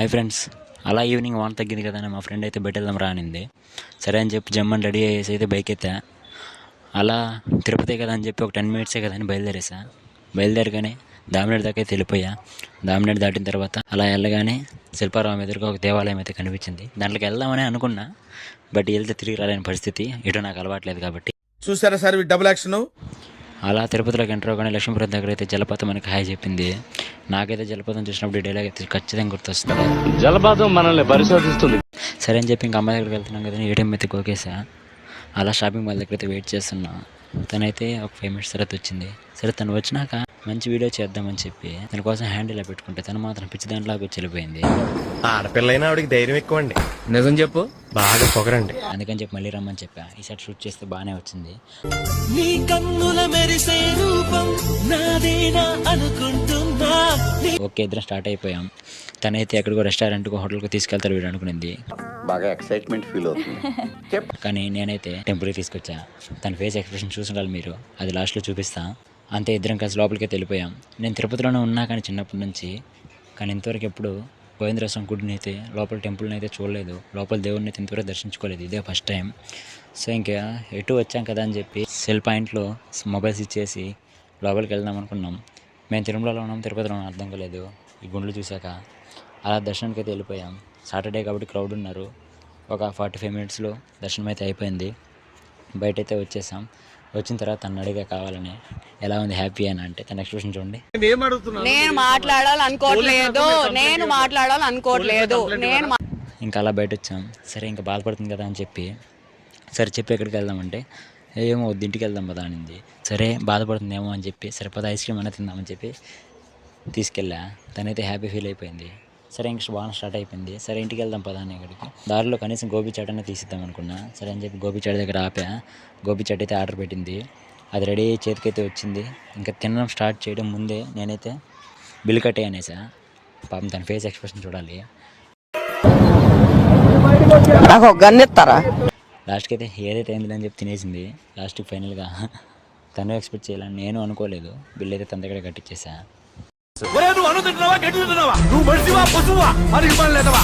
Hi friends, అలా evening వాన తగ్గింది కదా అని మా ఫ్రెండ్ అయితే బయట వెళ్దాం రానింది. సరే అని చెప్పి జమ్మని రెడీ అయ్యేసి అయితే బైక్ ఎత్తా. అలా తిరుపతి కదా అని చెప్పి ఒక 10 మినిట్సే కదా అని బయలుదేరగానే దామినేడు దాకా అయితే వెళ్ళిపోయా. దామినేడు దాటిన తర్వాత అలా వెళ్ళగానే శిల్పారామం ఎదురుగా ఒక దేవాలయం అయితే కనిపించింది. దాంట్లోకి వెళ్దామని అనుకున్నా, బట్ వెళ్తే తిరిగి రాలేని పరిస్థితి. ఇటు నాకు అలవాట్లేదు కాబట్టి. చూసారా సార్ డబుల్ యాక్షన్. అలా తిరుపతిలోకి ఎంటర్ అవగానే లక్ష్మీపురం దగ్గర అయితే జలపాతం మనకి హాయ్ చెప్పింది. నాకైతే జలపాతం చూసినప్పుడు ఈ డైలాగ్ అయితే ఖచ్చితంగా గుర్తొస్తుంది. జలపాతం మనల్ని పరిశోధిస్తుంది. సరే అని చెప్పి ఇంకా అమ్మాయి దగ్గరికి వెళ్తున్నాం కదా, ఏటీఎం అయితే కోకేసా. అలా షాపింగ్ మాల్ దగ్గర అయితే వెయిట్ చేస్తున్నా. తనైతే ఒక 5 మినిట్స్ తర్వాత వచ్చింది. సరే తను వచ్చినాక మంచి వీడియో చేద్దామని చెప్పి తన కోసం హ్యాండ్ ఇలా పెట్టుకుంటే తను మాత్రం పిచ్చి దాంట్లోకి వచ్చి వెళ్ళిపోయింది. ఆడపిల్లైనా ఆవిడకి ధైర్యం ఎక్కువ అండి. నిజం చెప్పు. బాగా పొగరండి. అందుకని చెప్పి మళ్ళీ రమ్మని చెప్పా. ఈసారి షూట్ చేస్తే బాగానే వచ్చింది. నీ కన్నుల మెరిసే రూపం నాదేనా అనుకుంటున్నా. ఓకే, ఇద్దరం స్టార్ట్ అయిపోయాం. తనైతే ఎక్కడికో రెస్టారెంట్కో హోటల్కో తీసుకెళ్తారు వీడు అనుకునింది. బాగా ఎక్సైట్మెంట్ ఫీల్ అవుతుంది. కానీ నేనైతే టెంపుల్కి తీసుకొచ్చా. తన ఫేస్ ఎక్స్ప్రెషన్ చూసుండాలి మీరు, అది లాస్ట్లో చూపిస్తా. అంతే, ఇద్దరం కలిసి లోపలికి అయితే వెళ్ళిపోయాం. నేను తిరుపతిలోనే ఉన్నా కానీ చిన్నప్పటి నుంచి, కానీ ఇంతవరకు ఎప్పుడు గోవిందరాజస్వామి గుడిని అయితే లోపల టెంపుల్ని అయితే చూడలేదు. లోపల దేవుడిని అయితే ఇంతవరకు దర్శించుకోలేదు. ఇదే ఫస్ట్ టైం. సో ఇంకా ఎటు వచ్చాం కదా అని చెప్పి సెల్ పాయింట్లో మొబైల్స్ ఇచ్చేసి లోపలికి వెళ్దాం అనుకున్నాం. మేము తిరుమలలో ఉన్నాం, తిరుపతిలో ఉన్నాం అర్థం కాలేదు. ఈ గుండ్లు చూశాక అలా దర్శనానికి అయితే వెళ్ళిపోయాం. సాటర్డే కాబట్టి క్రౌడ్ ఉన్నారు. ఒక 45 మినిట్స్లో దర్శనం అయితే అయిపోయింది. బయట అయితే వచ్చేసాం. వచ్చిన తర్వాత తను అడిగా కావాలని, ఎలా ఉంది, హ్యాపీ అని అంటే తన ఎక్స్ప్రెషన్ చూడండి. నేను మాట్లాడాలనుకోవట్లేదు. ఇంకా అలా బయట వచ్చాం. సరే ఇంకా బాధపడుతుంది కదా అని చెప్పి, సరే చెప్పి ఎక్కడికి వెళ్దామంటే ఏమో వద్దు ఇంటికి వెళ్దాం పదా అనింది. సరే బాధపడుతుందేమో అని చెప్పి సరే పద ఐస్ క్రీమ్ అన్న తిందామని చెప్పి తీసుకెళ్ళా. తనైతే హ్యాపీ ఫీల్ అయిపోయింది. సరే ఇంక బాగా స్టార్ట్ అయిపోయింది. సరే ఇంటికి వెళ్దాం పదా అని ఇక్కడికి దారిలో కనీసం గోబీ చాట్ అన్న తీసిద్దాం అనుకున్నా. సరే అని చెప్పి గోబీ చాట్ దగ్గర ఆపా. గోబీ చాట్ అయితే ఆర్డర్ పెట్టింది. అది రెడీ అయ్యి చేతికైతే వచ్చింది. ఇంకా తినడం స్టార్ట్ చేయడం ముందే నేనైతే బిల్ కట్టే అనేసా. పాపం తన ఫేస్ ఎక్స్ప్రెషన్ చూడాలి. నాకు ఒక గన్ ఇస్తారా? లాస్ట్కి అయితే ఏదైతే అయింది అని చెప్పి తినేసింది. లాస్ట్కి ఫైనల్గా తను ఎక్స్పెక్ట్ చేయాలని నేను అనుకోలేదు. బిల్ అయితే తన దగ్గర కట్టించేసా. నువ్వు అనుకుంటున్నావా గట్టి నువ్వు మనిషివా పశువా మరి లేదవా